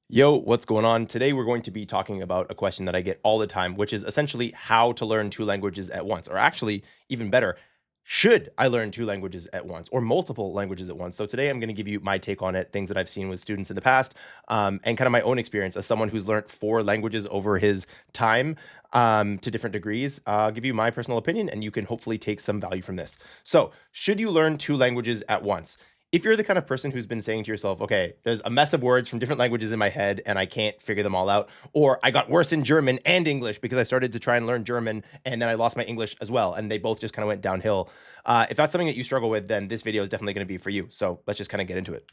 Yo, what's going on? Today we're going to be talking about a question that I get all the time, which is essentially how to learn two languages at once, or actually, even better, should I learn two languages at once or multiple languages at once? So today I'm going to give you my take on it, things that I've seen with students in the past, and kind of my own experience as someone who's learned four languages over his time to different degrees. I'll give you my personal opinion, and you can hopefully take some value from this. So, should you learn two languages at once? If you're the kind of person who's been saying to yourself, okay, there's a mess of words from different languages in my head and I can't figure them all out, or I got worse in German and English because I started to try and learn German and then I lost my English as well, and they both just kind of went downhill. If that's something that you struggle with, then this video is definitely going to be for you. So let's just kind of get into it.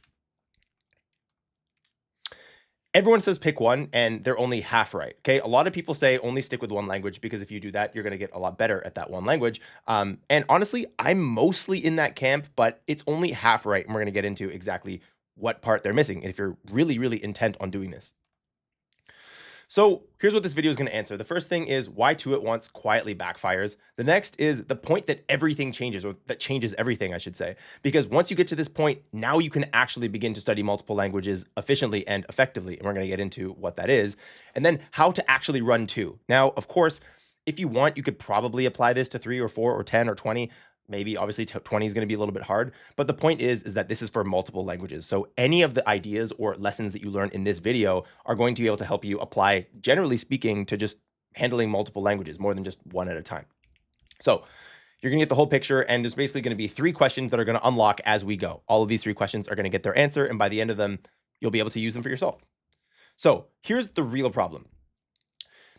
Everyone says pick one and they're only half right. Okay. A lot of people say only stick with one language because if you do that, you're going to get a lot better at that one language. And honestly, I'm mostly in that camp, but it's only half right. And we're going to get into exactly what part they're missing if you're really, really intent on doing this. So here's what this video is going to answer. The first thing is why two at once quietly backfires. The next is the point that everything changes, or that changes everything, I should say. Because once you get to this point, now you can actually begin to study multiple languages efficiently and effectively. And we're going to get into what that is. And then how to actually run two. Now, of course, if you want, you could probably apply this to 3 or 4 or 10 or 20. Maybe obviously 20 is going to be a little bit hard, but the point is that this is for multiple languages. So any of the ideas or lessons that you learn in this video are going to be able to help you apply, generally speaking, to just handling multiple languages more than just one at a time. So you're going to get the whole picture, and there's basically going to be 3 questions that are going to unlock as we go. All of these 3 questions are going to get their answer, and by the end of them, you'll be able to use them for yourself. So here's the real problem.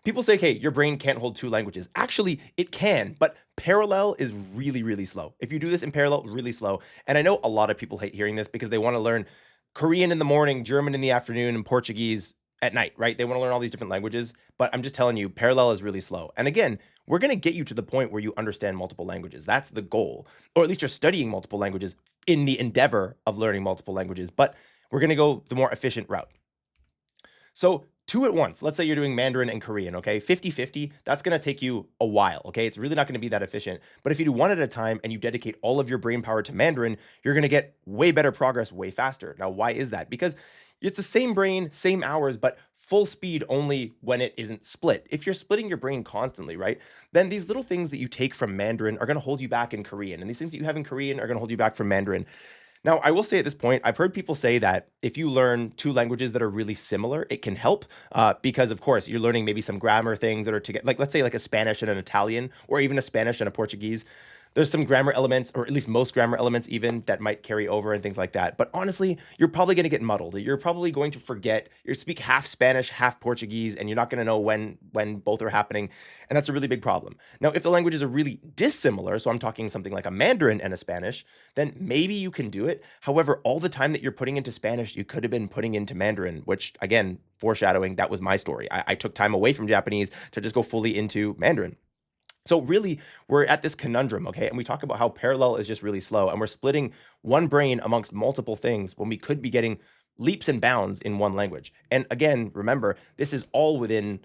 People say, hey, your brain can't hold 2 languages. Actually, it can, but parallel is really, really slow. If you do this in parallel, really slow. And I know a lot of people hate hearing this because they want to learn Korean in the morning, German in the afternoon, and Portuguese at night, right? They want to learn all these different languages, but I'm just telling you, parallel is really slow. And again, we're going to get you to the point where you understand multiple languages. That's the goal, or at least you're studying multiple languages in the endeavor of learning multiple languages, but we're going to go the more efficient route. So 2 at once, let's say you're doing Mandarin and Korean, okay? 50-50, that's gonna take you a while, okay? It's really not gonna be that efficient. But if you do one at a time and you dedicate all of your brain power to Mandarin, you're gonna get way better progress way faster. Now, why is that? Because it's the same brain, same hours, but full speed only when it isn't split. If you're splitting your brain constantly, right, then these little things that you take from Mandarin are gonna hold you back in Korean. And these things that you have in Korean are gonna hold you back from Mandarin. Now, I will say at this point, I've heard people say that if you learn 2 languages that are really similar, it can help because, of course, you're learning maybe some grammar things that are together. Like, let's say like a Spanish and an Italian, or even a Spanish and a Portuguese. There's some grammar elements, or at least most grammar elements even, that might carry over and things like that. But honestly, you're probably going to get muddled. You're probably going to forget. You speak half Spanish, half Portuguese, and you're not going to know when both are happening. And that's a really big problem. Now, if the languages are really dissimilar, so I'm talking something like a Mandarin and a Spanish, then maybe you can do it. However, all the time that you're putting into Spanish, you could have been putting into Mandarin, which again, foreshadowing, that was my story. I took time away from Japanese to just go fully into Mandarin. So really, we're at this conundrum, okay? And we talk about how parallel is just really slow, and we're splitting one brain amongst multiple things when we could be getting leaps and bounds in one language. And again, remember, this is all within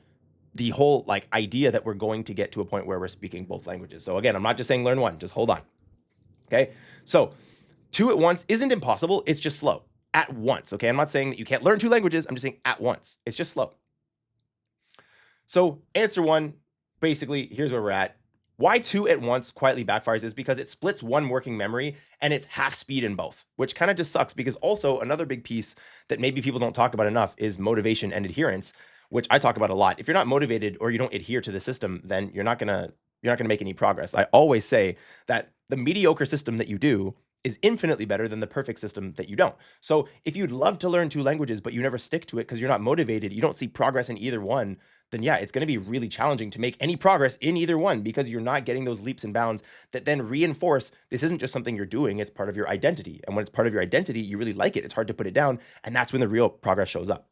the whole like idea that we're going to get to a point where we're speaking both languages. So again, I'm not just saying learn one, just hold on. Okay? So 2 at once isn't impossible, it's just slow. At once, okay? I'm not saying that you can't learn 2 languages, I'm just saying at once. It's just slow. So answer 1, basically, here's where we're at. Why 2 at once quietly backfires is because it splits one working memory and it's half speed in both, which kind of just sucks because also another big piece that maybe people don't talk about enough is motivation and adherence, which I talk about a lot. If you're not motivated or you don't adhere to the system, then you're not gonna make any progress. I always say that the mediocre system that you do is infinitely better than the perfect system that you don't. So if you'd love to learn 2 languages, but you never stick to it because you're not motivated, you don't see progress in either one, then yeah, it's going to be really challenging to make any progress in either one because you're not getting those leaps and bounds that then reinforce this isn't just something you're doing, it's part of your identity. And when it's part of your identity, you really like it. It's hard to put it down. And that's when the real progress shows up.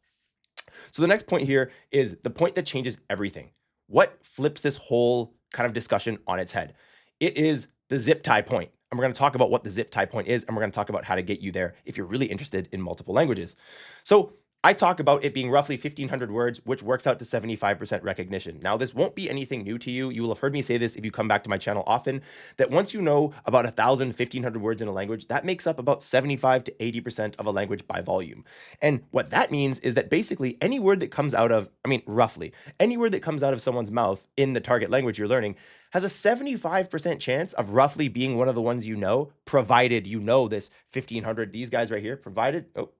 So the next point here is the point that changes everything. What flips this whole kind of discussion on its head? It is the zip tie point. And we're going to talk about what the zip tie point is, and we're going to talk about how to get you there if you're really interested in multiple languages. So I talk about it being roughly 1,500 words, which works out to 75% recognition. Now, this won't be anything new to you. You will have heard me say this if you come back to my channel often, that once you know about 1,000, 1,500 words in a language, that makes up about 75 to 80% of a language by volume. And what that means is that basically any word that comes out of, I mean, roughly, any word that comes out of someone's mouth in the target language you're learning has a 75% chance of roughly being one of the ones you know, provided you know this 1,500, these guys right here, provided, oh,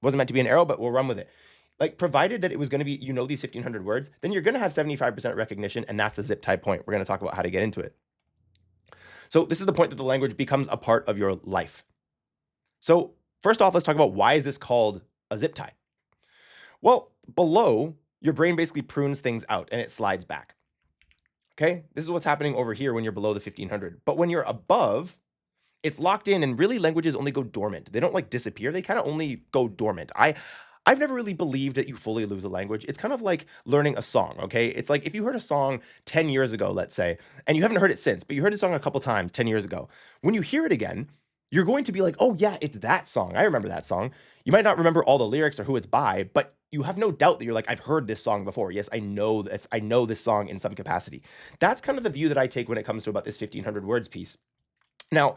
wasn't meant to be an arrow, but we'll run with it. Like, provided that it was going to be, you know, these 1,500 words, then you're going to have 75% recognition, and that's the zip tie point. We're going to talk about how to get into it. So this is the point that the language becomes a part of your life. So first off, let's talk about why is this called a zip tie? Well, below, your brain basically prunes things out and it slides back. Okay, this is what's happening over here when you're below the 1,500. But when you're above, it's locked in, and really languages only go dormant. They don't like disappear. They kind of only go dormant. I've never really believed that you fully lose a language. It's kind of like learning a song, okay? It's like if you heard a song 10 years ago, let's say, and you haven't heard it since, but you heard the song a couple times 10 years ago. When you hear it again, you're going to be like, oh yeah, it's that song. I remember that song. You might not remember all the lyrics or who it's by, but you have no doubt that you're like, I've heard this song before. Yes, I know this song in some capacity. That's kind of the view that I take when it comes to about this 1,500 words piece. Now,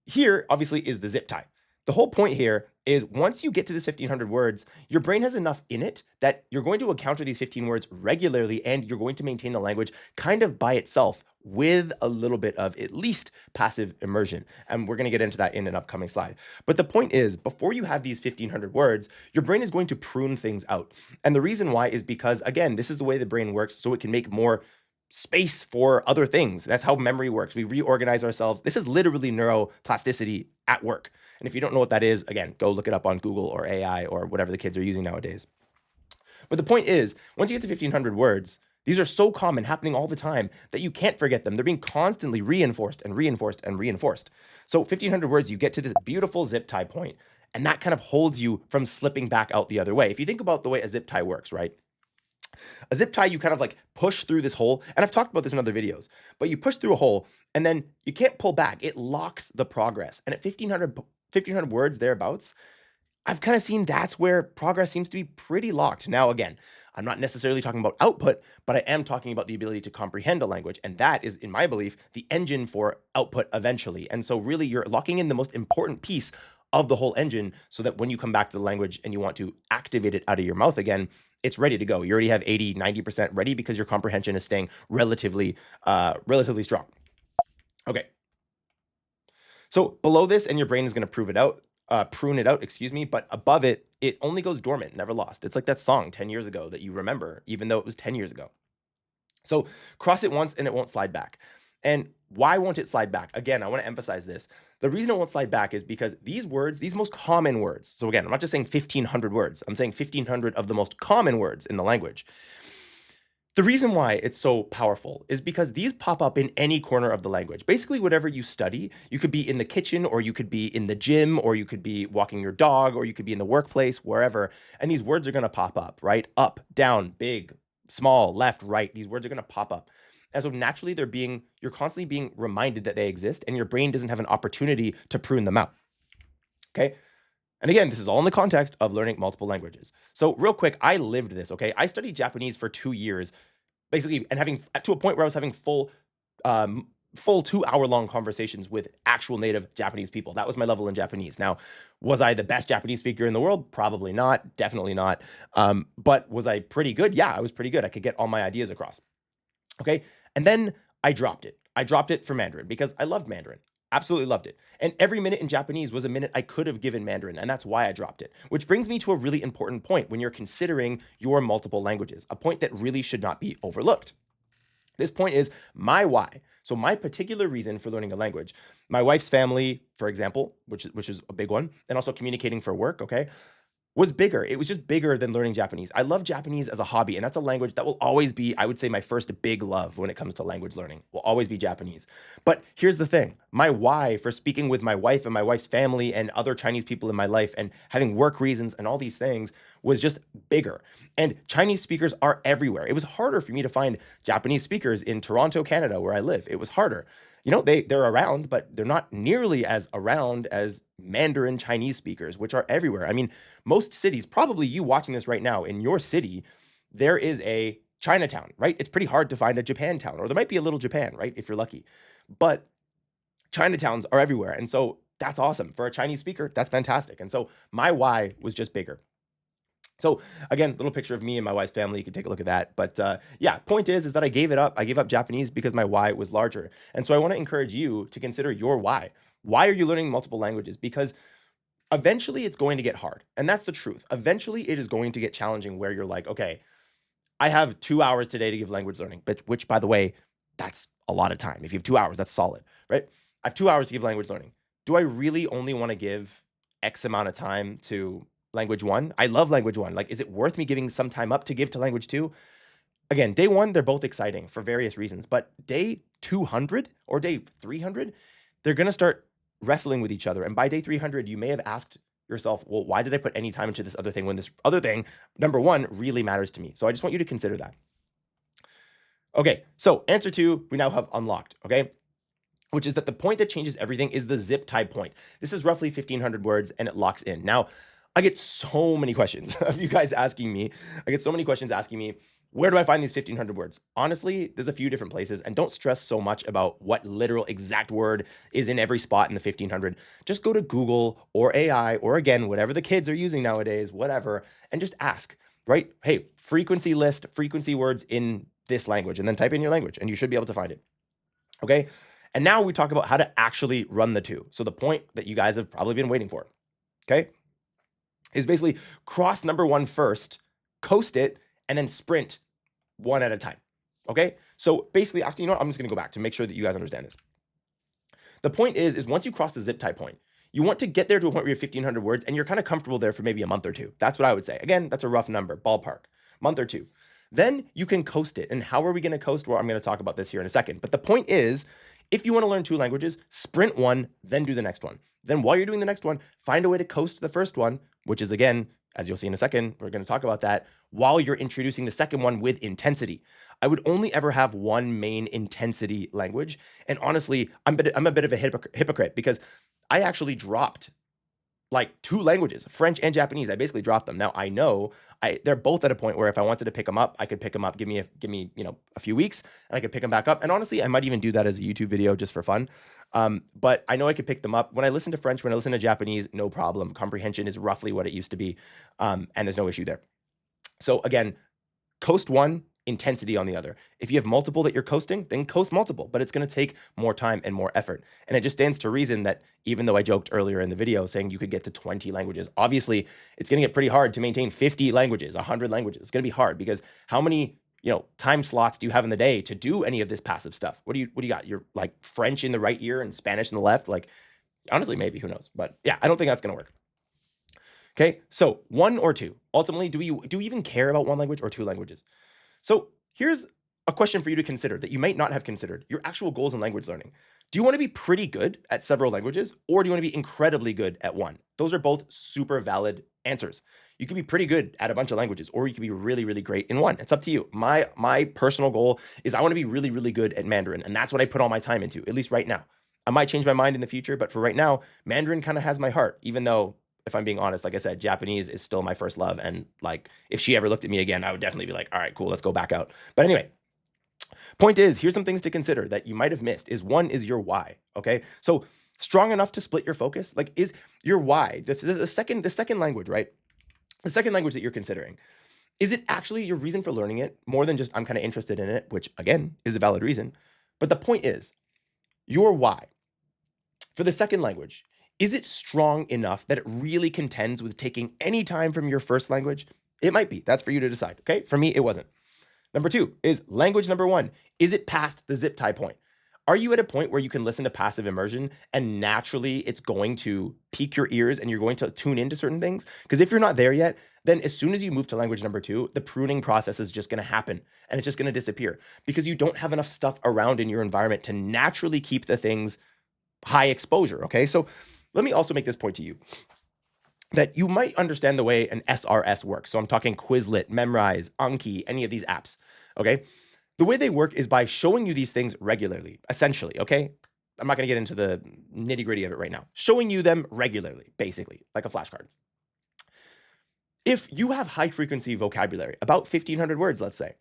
here, obviously, is the zip tie. The whole point here is once you get to this 1,500 words, your brain has enough in it that you're going to encounter these 15 words regularly, and you're going to maintain the language kind of by itself with a little bit of at least passive immersion. And we're going to get into that in an upcoming slide. But the point is, before you have these 1,500 words, your brain is going to prune things out. And the reason why is because, again, this is the way the brain works, so it can make more space for other things. That's how memory works. We reorganize ourselves. This is literally neuroplasticity at work. And if you don't know what that is, again, go look it up on Google or AI or whatever the kids are using nowadays. But the point is, once you get to 1,500 words, these are so common, happening all the time, that you can't forget them. They're being constantly reinforced and reinforced and reinforced. So 1,500 words, you get to this beautiful zip tie point, and that kind of holds you from slipping back out the other way. If you think about the way a zip tie works, right? A zip tie, you kind of like push through this hole, and I've talked about this in other videos, but you push through a hole and then you can't pull back. It locks the progress. And at 1,500 words thereabouts, I've kind of seen that's where progress seems to be pretty locked. Now, again, I'm not necessarily talking about output, but I am talking about the ability to comprehend a language. And that is, in my belief, the engine for output eventually. And so really you're locking in the most important piece of the whole engine so that when you come back to the language and you want to activate it out of your mouth again, it's ready to go. You already have 80, 90% ready because your comprehension is staying relatively strong. Okay. So below this, and your brain is going to prune it out, excuse me, but above it, it only goes dormant, never lost. It's like that song 10 years ago that you remember, even though it was 10 years ago. So cross it once and it won't slide back. And why won't it slide back? Again, I want to emphasize this. The reason it won't slide back is because these words, these most common words, so again, I'm not just saying 1,500 words, I'm saying 1,500 of the most common words in the language. The reason why it's so powerful is because these pop up in any corner of the language. Basically, whatever you study, you could be in the kitchen, or you could be in the gym, or you could be walking your dog, or you could be in the workplace, wherever, and these words are going to pop up, right? Up, down, big, small, left, right. These words are going to pop up. And so naturally you're constantly being reminded that they exist, and your brain doesn't have an opportunity to prune them out. Okay. And again, this is all in the context of learning multiple languages. So real quick, I lived this, okay? I studied Japanese for 2 years, basically, and having to a point where I was having full 2-hour-long conversations with actual native Japanese people. That was my level in Japanese. Now, was I the best Japanese speaker in the world? Probably not, definitely not. But was I pretty good? Yeah, I was pretty good. I could get all my ideas across. Okay, and then I dropped it. I dropped it for Mandarin because I loved Mandarin. Absolutely loved it. And every minute in Japanese was a minute I could have given Mandarin, and that's why I dropped it. Which brings me to a really important point when you're considering your multiple languages, a point that really should not be overlooked. This point is my why. So my particular reason for learning a language. My wife's family, for example, which is a big one, and also communicating for work, okay, was bigger. It was just bigger than learning Japanese. I love Japanese as a hobby, and that's a language that will always be, I would say, my first big love when it comes to language learning, will always be Japanese. But here's the thing. My why for speaking with my wife and my wife's family and other Chinese people in my life and having work reasons and all these things was just bigger. And Chinese speakers are everywhere. It was harder for me to find Japanese speakers in Toronto, Canada, where I live. It was harder. they're around, but they're not nearly as around as Mandarin Chinese speakers, which are everywhere. I mean, most cities, probably you watching this right now in your city, there is a Chinatown, right? It's pretty hard to find a Japantown, or there might be a little Japan, right? If you're lucky. But Chinatowns are everywhere. And so that's awesome. For a Chinese speaker, that's fantastic. And so my why was just bigger. So again, little picture of me and my wife's family. You can take a look at that. But yeah, point is that I gave it up. I gave up Japanese because my why was larger. And so I want to encourage you to consider your why. Why are you learning multiple languages? Because eventually it's going to get hard. And that's the truth. Eventually it is going to get challenging where you're like, okay, I have 2 hours today to give language learning, but which, by the way, that's a lot of time. If you have 2 hours, that's solid, right? I have 2 hours to give language learning. Do I really only want to give X amount of time to language one? I love language one. Like, is it worth me giving some time up to give to language two? Again, day one, they're both exciting for various reasons, but day 200 or day 300, they're going to start wrestling with each other. And by day 300, you may have asked yourself, well, why did I put any time into this other thing when this other thing, number one, really matters to me? So I just want you to consider that. Okay, so answer two, we now have unlocked, okay? Which is that the point that changes everything is the zip tie point. This is roughly 1,500 words and it locks in. Now, I get so many questions of you guys asking me. I get so many questions asking me, where do I find these 1,500 words? Honestly, there's a few different places, and don't stress so much about what literal exact word is in every spot in the 1,500. Just go to Google or AI or again, whatever the kids are using nowadays, whatever, and just ask, right? Hey, frequency list, frequency words in this language, and then type in your language, and you should be able to find it. Okay? And now we talk about how to actually run the two. So the point that you guys have probably been waiting for, okay, is basically cross number one first, coast it, and then sprint one at a time. Okay? So basically, actually, you know what? I'm just gonna go back to make sure that you guys understand this. The point is once you cross the zip tie point, you want to get there to a point where you have 1,500 words and you're kind of comfortable there for maybe a month or two. That's what I would say. Again, that's a rough number, ballpark, month or two. Then you can coast it. And how are we gonna coast? Well, I'm gonna talk about this here in a second. But the point is, if you want to learn two languages, sprint one, then do the next one. Then while you're doing the next one, find a way to coast the first one, which is again, as you'll see in a second, we're going to talk about that, while you're introducing the second one with intensity. I would only ever have one main intensity language. And honestly, I'm a bit of a hypocrite because I actually dropped like two languages, French and Japanese. I basically dropped them. Now I know they're both at a point where if I wanted to pick them up, I could pick them up. Give me a few weeks, and I could pick them back up. And honestly, I might even do that as a YouTube video just for fun. But I know I could pick them up when I listen to French. When I listen to Japanese, no problem. Comprehension is roughly what it used to be, and there's no issue there. So again, coast one, intensity on the other. If you have multiple that you're coasting, then coast multiple, but it's going to take more time and more effort. And it just stands to reason that even though I joked earlier in the video saying you could get to 20 languages, obviously it's going to get pretty hard to maintain 50 languages, 100 languages. It's going to be hard because how many, time slots do you have in the day to do any of this passive stuff? What do you got? You're like French in the right ear and Spanish in the left. Like, honestly, maybe, who knows? But yeah, I don't think that's going to work. Okay. So one or two, ultimately, do you even care about one language or two languages? So here's a question for you to consider that you might not have considered, your actual goals in language learning. Do you want to be pretty good at several languages, or do you want to be incredibly good at one? Those are both super valid answers. You can be pretty good at a bunch of languages, or you can be really, really great in one. It's up to you. My personal goal is I want to be really, really good at Mandarin, and that's what I put all my time into, at least right now. I might change my mind in the future, but for right now, Mandarin kind of has my heart, even though, if I'm being honest, like I said, Japanese is still my first love. And like, if she ever looked at me again, I would definitely be like, all right, cool, let's go back out. But anyway, point is, here's some things to consider that you might have missed is one is your why. Okay. So strong enough to split your focus, like is your why, the second language, right? The second language that you're considering, is it actually your reason for learning it more than just I'm kind of interested in it, which again is a valid reason. But the point is your why for the second language. Is it strong enough that it really contends with taking any time from your first language? It might be. That's for you to decide. Okay. For me, it wasn't. Number two is language number one. Is it past the zip tie point? Are you at a point where you can listen to passive immersion and naturally it's going to pique your ears and you're going to tune into certain things? Because if you're not there yet, then as soon as you move to language number two, the pruning process is just going to happen and it's just going to disappear because you don't have enough stuff around in your environment to naturally keep the things high exposure. Okay. So let me also make this point to you that you might understand the way an SRS works. So I'm talking Quizlet, Memrise, Anki, any of these apps, okay? The way they work is by showing you these things regularly, essentially, okay? I'm not going to get into the nitty gritty of it right now. Showing you them regularly, basically, like a flashcard. If you have high frequency vocabulary, about 1,500 words, let's say,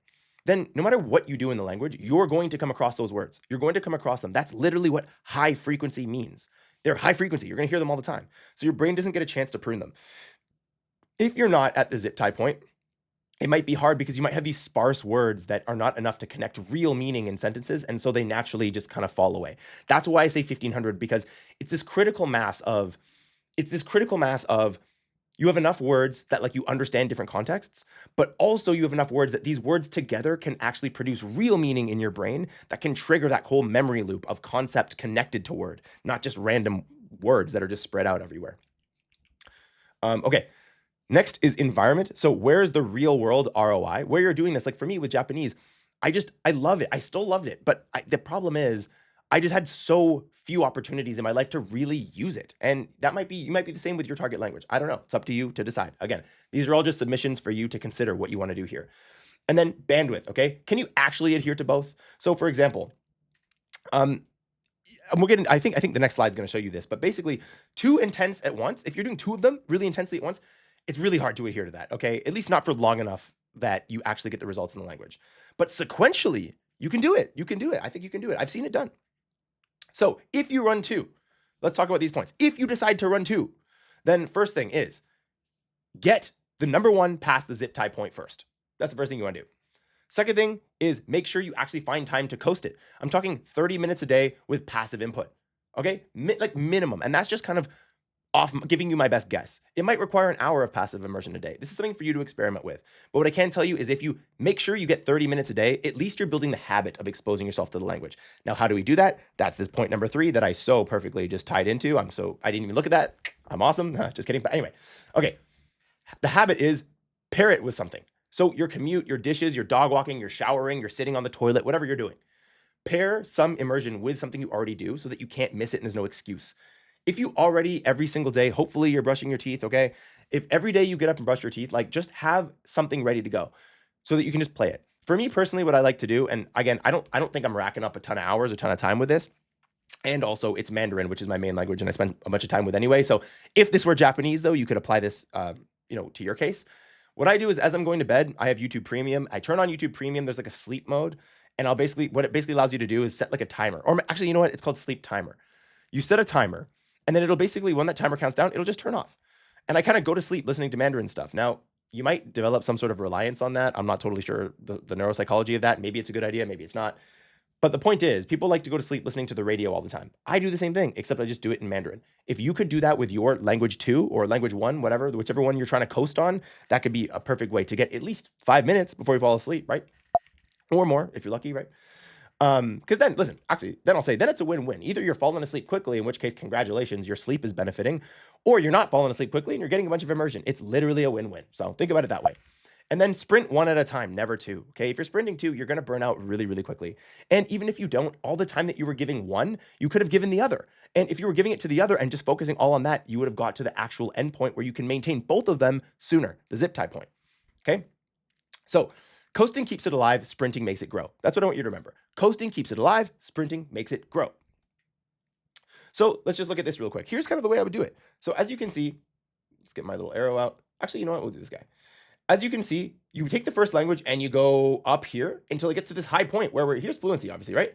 then no matter what you do in the language, you're going to come across those words. You're going to come across them. That's literally what high frequency means. They're high frequency. You're going to hear them all the time. So your brain doesn't get a chance to prune them. If you're not at the zip tie point, it might be hard because you might have these sparse words that are not enough to connect real meaning in sentences, and so they naturally just kind of fall away. That's why I say 1,500, because it's this critical mass of you have enough words that like you understand different contexts, but also you have enough words that these words together can actually produce real meaning in your brain that can trigger that whole memory loop of concept connected to word, not just random words that are just spread out everywhere. Okay. Next is environment. So where's the real world ROI? Where you're doing this, like for me with Japanese, I love it. I still loved it. But the problem is I just had so few opportunities in my life to really use it. And you might be the same with your target language. I don't know. It's up to you to decide. Again, these are all just submissions for you to consider what you want to do here. And then bandwidth, okay? Can you actually adhere to both? So for example, we'll get in, I think the next slide is going to show you this, but basically 2 intense at once, if you're doing 2 of them really intensely at once, it's really hard to adhere to that, okay? At least not for long enough that you actually get the results in the language. But sequentially, you can do it. You can do it. I think you can do it. I've seen it done. So if you run 2, let's talk about these points. If you decide to run 2, then first thing is get the number 1 past the zip tie point first. That's the first thing you want to do. Second thing is make sure you actually find time to coast it. I'm talking 30 minutes a day with passive input, okay? Like minimum. And that's just kind of off giving you my best guess. It might require an hour of passive immersion a day. This is something for you to experiment with. But what I can tell you is if you make sure you get 30 minutes a day, at least you're building the habit of exposing yourself to the language. Now, how do we do that? That's this point number 3 that I so perfectly just tied into. I didn't even look at that. I'm awesome. Just kidding. But anyway, okay. The habit is pair it with something. So your commute, your dishes, your dog walking, your showering, you're sitting on the toilet, whatever you're doing. Pair some immersion with something you already do so that you can't miss it and there's no excuse. If you already every single day, hopefully you're brushing your teeth, okay? If every day you get up and brush your teeth, like just have something ready to go so that you can just play it. For me personally, what I like to do, and again, I don't think I'm racking up a ton of hours, a ton of time with this. And also it's Mandarin, which is my main language and I spend a bunch of time with anyway. So if this were Japanese though, you could apply this, to your case. What I do is as I'm going to bed, I have YouTube Premium. I turn on YouTube Premium. There's like a sleep mode. And what it basically allows you to do is set like a timer. Or actually, you know what? It's called sleep timer. You set a timer and then it'll basically, when that timer counts down, it'll just turn off. And I kind of go to sleep listening to Mandarin stuff. Now, you might develop some sort of reliance on that. I'm not totally sure the neuropsychology of that. Maybe it's a good idea. Maybe it's not. But the point is, people like to go to sleep listening to the radio all the time. I do the same thing, except I just do it in Mandarin. If you could do that with your language 2 or language 1, whatever, whichever one you're trying to coast on, that could be a perfect way to get at least 5 minutes before you fall asleep, right? Or more, if you're lucky, right? Because then, listen, actually, then I'll say, then it's a win-win. Either you're falling asleep quickly, in which case, congratulations, your sleep is benefiting, or you're not falling asleep quickly and you're getting a bunch of immersion. It's literally a win-win. So think about it that way. And then sprint 1 at a time, never 2. Okay. If you're sprinting 2, you're going to burn out really, really quickly. And even if you don't, all the time that you were giving one, you could have given the other. And if you were giving it to the other and just focusing all on that, you would have got to the actual endpoint where you can maintain both of them sooner, the zip tie point. Okay. So coasting keeps it alive, sprinting makes it grow. That's what I want you to remember. Coasting keeps it alive, sprinting makes it grow. So let's just look at this real quick. Here's kind of the way I would do it. So as you can see, let's get my little arrow out. Actually, you know what? We'll do this guy. As you can see, you take the first language and you go up here until it gets to this high point where here's fluency, obviously, right?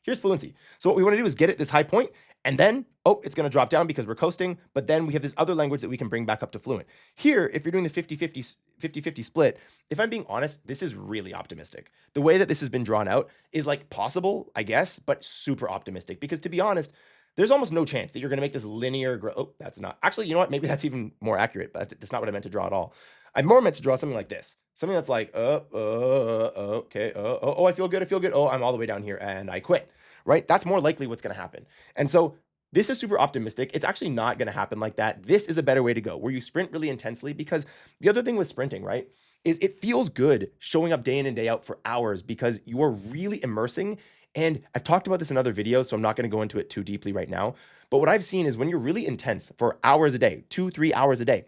Here's fluency. So what we want to do is get it this high point and then, it's going to drop down because we're coasting, but then we have this other language that we can bring back up to fluent. Here, if you're doing the 50-50 split, if I'm being honest, this is really optimistic. The way that this has been drawn out is like possible, I guess, but super optimistic because to be honest, there's almost no chance that you're going to make this linear growth. Oh, that's not. Actually, you know what? Maybe that's even more accurate, but that's not what I meant to draw at all. I more meant to draw something like this. Something that's like, okay, I feel good, oh, I'm all the way down here and I quit, right? That's more likely what's going to happen. And so this is super optimistic. It's actually not going to happen like that. This is a better way to go, where you sprint really intensely, because the other thing with sprinting, right, is it feels good showing up day in and day out for hours because you are really immersing. And I've talked about this in other videos, so I'm not going to go into it too deeply right now. But what I've seen is when you're really intense for hours a day, 2-3 hours a day,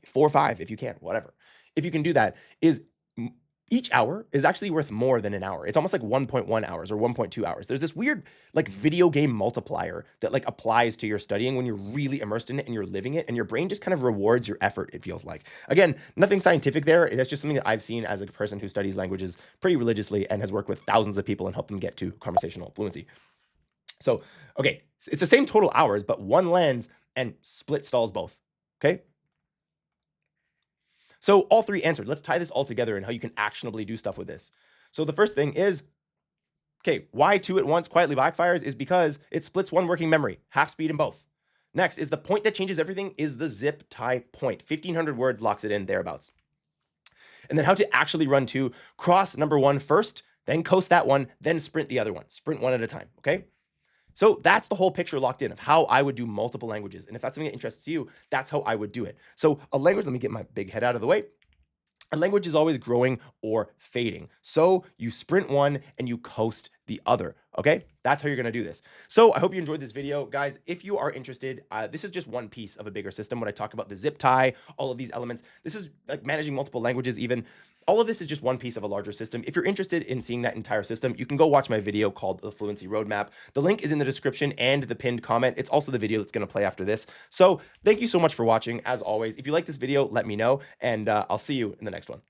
4 or 5 if you can, whatever. If you can do that, is Each hour is actually worth more than an hour. It's almost like 1.1 hours or 1.2 hours. There's this weird like video game multiplier that like applies to your studying when you're really immersed in it and you're living it, and your brain just kind of rewards your effort, it feels like. Again, nothing scientific there. That's just something that I've seen as a person who studies languages pretty religiously and has worked with thousands of people and helped them get to conversational fluency. So, okay, it's the same total hours, but one lands and split stalls both. Okay. So all three answered. Let's tie this all together and how you can actionably do stuff with this. So the first thing is, okay, why two at once quietly backfires is because it splits one working memory, half speed in both. Next is the point that changes everything is the zip tie point. 1,500 words locks it in thereabouts. And then how to actually run two, cross number one first, then coast that one, then sprint the other one. Sprint one at a time, okay? So that's the whole picture locked in of how I would do multiple languages. And if that's something that interests you, that's how I would do it. So a language, let me get my big head out of the way. A language is always growing or fading. So you sprint one and you coast the other, okay? That's how you're gonna do this. So I hope you enjoyed this video. Guys, if you are interested, this is just one piece of a bigger system. When I talk about the zip tie, all of these elements, this is like managing multiple languages even. All of this is just one piece of a larger system. If you're interested in seeing that entire system, you can go watch my video called The Fluency Roadmap. The link is in the description and the pinned comment. It's also the video that's gonna play after this. So thank you so much for watching. As always, if you like this video, let me know, and I'll see you in the next one.